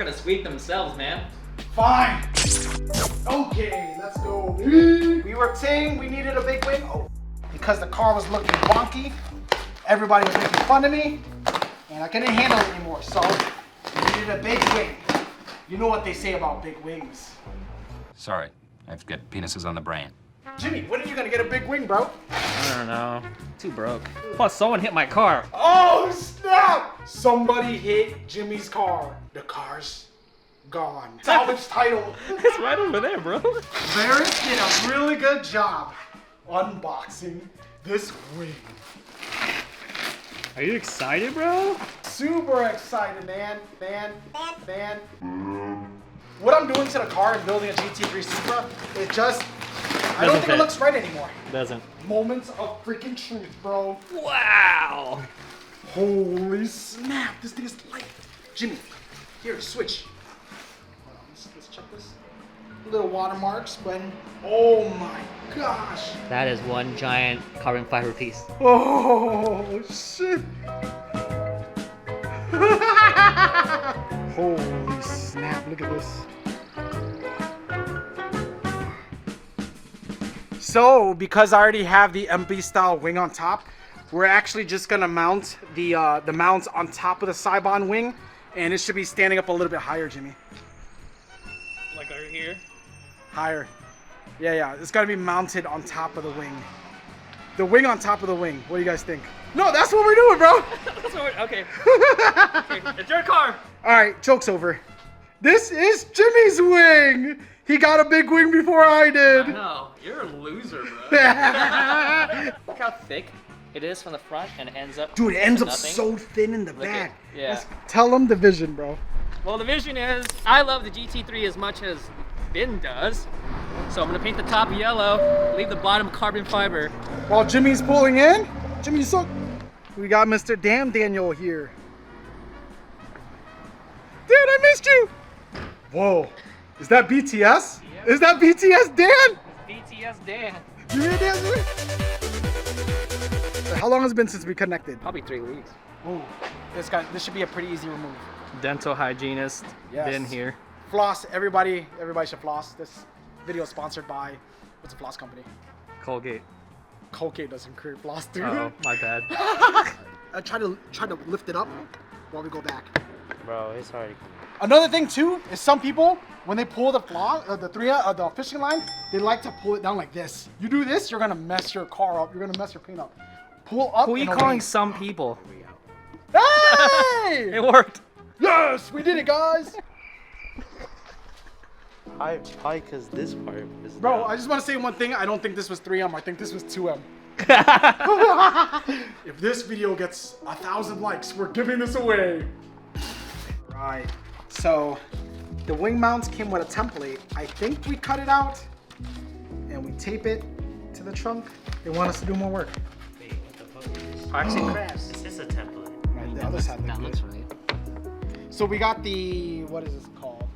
trying to sweep themselves, man. Fine. Okay, let's go. We were saying we needed a big wing. Oh, because the car was looking wonky. Everybody was making fun of me, and I couldn't handle it anymore. So we needed a big wing. You know what they say about big wings. Sorry, I've got penises on the brain. Jimmy, when are you gonna get a big wing, bro? I don't know. Too broke. Plus, someone hit my car. Oh, snap! Somebody hit Jimmy's car. The car's gone. Salvage title. It's right over there, bro. Verus did a really good job unboxing this wing. Are you excited, bro? Super excited, man. What I'm doing to the car and building a GT3 Supra, it just, I don't think it looks right anymore. Doesn't. Moments of freaking truth, bro. Wow. Holy snap, this thing is light. Jimmy, here, switch. Hold on, let's check this. Little watermarks, but oh my gosh. That is one giant carbon fiber piece. Oh shit. Holy snap, look at this. So, because I already have the MP style wing on top, we're actually just gonna mount the mounts on top of the Seibon wing, and it should be standing up a little bit higher, Jimmy. Like right here? Higher. Yeah, it's gotta be mounted on top of the wing. The wing on top of the wing. What do you guys think? No, that's what we're doing, bro. That's what we're, okay. Okay. It's your car. All right, joke's over. This is Jimmy's wing. He got a big wing before I did. No, you're a loser, bro. Look how thick it is from the front and it ends up. Dude, it ends up nothing. so thin in the back. Yeah. Let's tell them the vision, bro. Well, the vision is I love the GT3 as much as Ben does. So I'm gonna paint the top yellow, leave the bottom carbon fiber. While Jimmy's pulling in, we got Mr. Damn Daniel here. Dude, I missed you. Whoa, is that BTS? Yep. Is that BTS Dan? BTS Dan. You hear that, dude? How long has it been since we connected? Probably 3 weeks. Ooh, this should be a pretty easy remove. Dental hygienist, Yes. Ben here. Floss, everybody should floss. This video is sponsored by, what's the floss company? Colgate. Colgate doesn't create floss, dude. Oh, my bad. Try to lift it up while we go back. Bro, it's hard. Another thing too is some people, when they pull the the fishing line, they like to pull it down like this. You do this, you're gonna mess your car up. You're gonna mess your paint up. Pull up. Who are you calling some people? Hey! It worked. Yes, we did it, guys. Probably because this part is Bro, I just want to say one thing. I don't think this was 3M. I think this was 2M. If this video gets 1,000 likes, we're giving this away. Right. So, the wing mounts came with a template. I think we cut it out and we tape it to the trunk. They want us to do more work. Wait, what the fuck is this? Artsy crafts. This is a template. Right, the other side That looks looks good. right. So we got the, what is this called?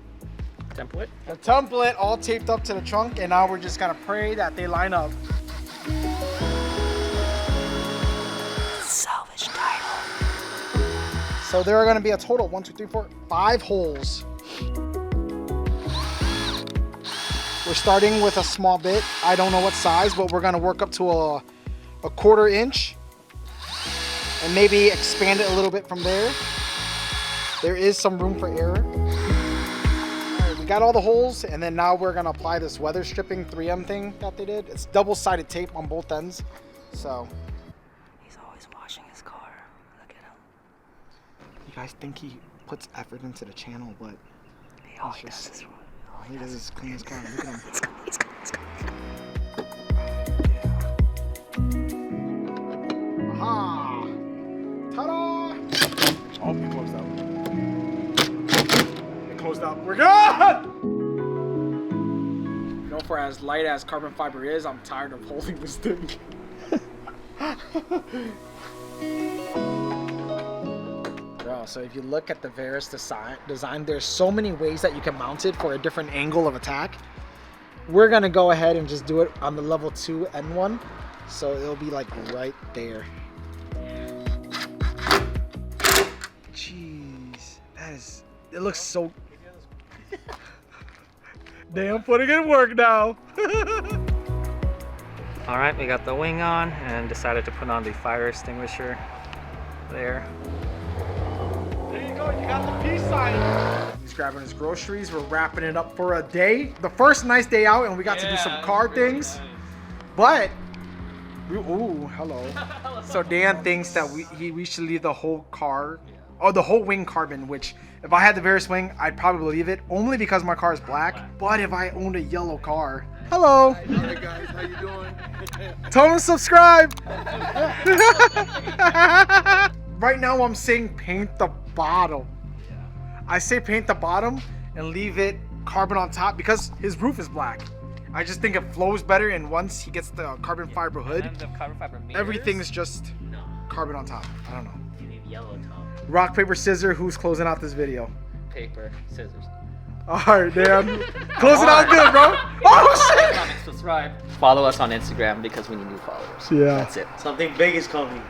Template? The template all taped up to the trunk, and now we're just gonna pray that they line up. Salvage title. So there are gonna be a total 1, 2, 3, 4, 5 holes. We're starting with a small bit. I don't know what size, but we're gonna work up to a 1/4 inch and maybe expand it a little bit from there. There is some room for error. We got all the holes, and then now we're gonna apply this weather stripping 3M thing that they did. It's double-sided tape on both ends, so. He's always washing his car. Look at him. You guys think he puts effort into the channel, but All he does is he does is clean his car. Look at him. Let's go. Aha! Ta-da! Oh, it closed up. It closed up. We're good! You know, for as light as carbon fiber is, I'm tired of holding this thing. Bro, so if you look at the Verus design, there's so many ways that you can mount it for a different angle of attack. We're gonna go ahead and just do it on the level 2 N1, so it'll be like right there. Jeez, it looks so Damn, putting in work now. All right, we got the wing on and decided to put on the fire extinguisher there. There you go, you got the peace sign. He's grabbing his groceries. We're wrapping it up for a day. The first nice day out, and we got to do some car things. Nice. But, ooh, hello. So Dan thinks that we should leave the whole car, or the whole wing carbon, which if I had the Verus wing, I'd probably leave it, only because my car is black. But if I owned a yellow car, hello. Hi guys, how you doing? Tell them to subscribe. Right now I'm saying paint the bottom. I say paint the bottom and leave it carbon on top because his roof is black. I just think it flows better, and once he gets the carbon fiber hood, And the carbon fiber mirrors? everything's just carbon on top. I don't know. You need yellow top. Rock, paper, scissors. Who's closing out this video? Paper, scissors. Alright, Dan. Close it out good, bro. Oh shit! Comment, subscribe. Follow us on Instagram because we need new followers. Yeah. That's it. Something big is coming.